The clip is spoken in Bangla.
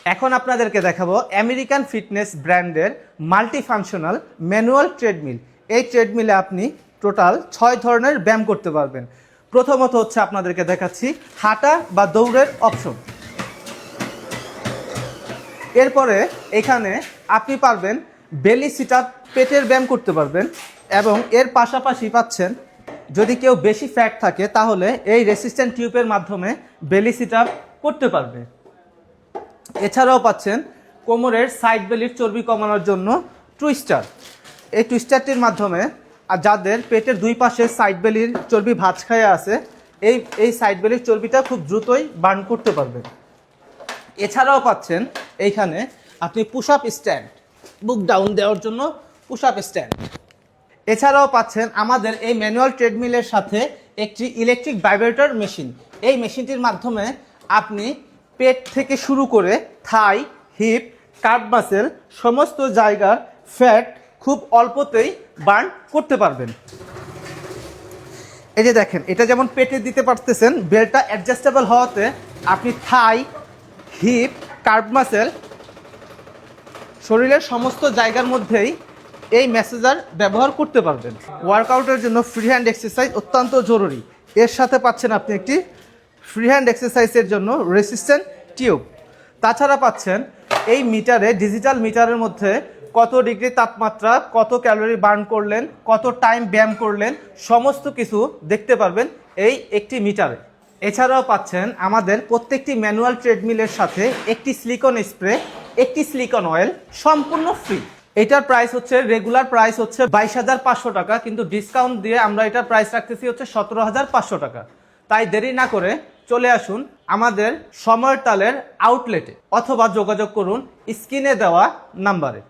এখন আপনাদেরকে দেখাবো আমেরিকান ফিটনেস ব্র্যান্ডের মাল্টিফাংশনাল ম্যানুয়াল ট্রেডমিল। এই ট্রেডমিলে আপনি টোটাল 6 ধরনের ব্যায়াম করতে পারবেন। প্রথমত হচ্ছে আপনাদেরকে দেখাচ্ছি হাঁটা বা দৌড়ের অপশন। এরপরে এখানে আপনি পারবেন বেলি সিট আপ, পেটের ব্যায়াম করতে পারবেন এবং এর পাশাপাশি পাচ্ছেন যদি কেউ বেশি ফ্যাট থাকে তাহলে এই রেসিস্ট্যান্ট টিউবের মাধ্যমে বেলি সিট আপ করতে পারবে। এছাড়াও পাচ্ছেন কোমরের সাইড বেলির চর্বি কমানোর জন্য টুইস্টার। এই টুইস্টারটির মাধ্যমে আর যাদের পেটের দুই পাশে সাইড বেলির চর্বি ভাঁজ খাইয়ে আছে এই সাইড বেলির চর্বিটা খুব দ্রুতই বার্ন করতে পারবেন। এছাড়াও পাচ্ছেন এইখানে আপনি পুশ আপ স্ট্যান্ড, বুক ডাউন দেওয়ার জন্য পুশ আপ স্ট্যান্ড। এছাড়াও পাচ্ছেন আমাদের এই ম্যানুয়াল ট্রেডমিলের সাথে একটি ইলেকট্রিক ভাইব্রেটর মেশিন। এই মেশিনটির মাধ্যমে আপনি পেট থেকে শুরু করে থাই, হিপ, কার্ভ মাসেল সমস্ত জায়গার ফ্যাট খুব অল্পতেই বার্ন করতে পারবেন। এই যে দেখেন, এটা যেমন পেটে দিতে পারতেছেন, বেল্টটা অ্যাডজাস্টেবল হওয়াতে আপনি থাই, হিপ, কার্ভ মাসেল শরীরের সমস্ত জায়গার মধ্যেই এই ম্যাসেজার ব্যবহার করতে পারবেন। ওয়ার্কআউটের জন্য ফ্রি হ্যান্ড এক্সারসাইজ অত্যন্ত জরুরি। এর সাথে পাচ্ছেন আপনি একটি ফ্রি হ্যান্ড এক্সারসাইজের জন্য রেসিস্ট্যান্ট টিউব। তাছাড়া পাচ্ছেন এই মিটারে, ডিজিটাল মিটারের মধ্যে কত ডিগ্রি তাপমাত্রা, কত ক্যালোরি বার্ন করলেন, কত টাইম ব্যায়াম করলেন, সমস্ত কিছু দেখতে পারবেন এই একটি মিটারে। এছাড়াও পাচ্ছেন আমাদের প্রত্যেকটি ম্যানুয়াল ট্রেডমিলের সাথে একটি সিলিকন স্প্রে, একটি সিলিকন অয়েল সম্পূর্ণ ফ্রি। এটার প্রাইস হচ্ছে, রেগুলার প্রাইস হচ্ছে 22,500 টাকা, কিন্তু ডিসকাউন্ট দিয়ে আমরা এটার প্রাইস রাখতেছি হচ্ছে 17,500 টাকা। তাই দেরি না করে চলে আসুন আমাদের সময়ের তালের আউটলেটে অথবা যোগাযোগ করুন স্ক্রিনে দেওয়া নাম্বারে।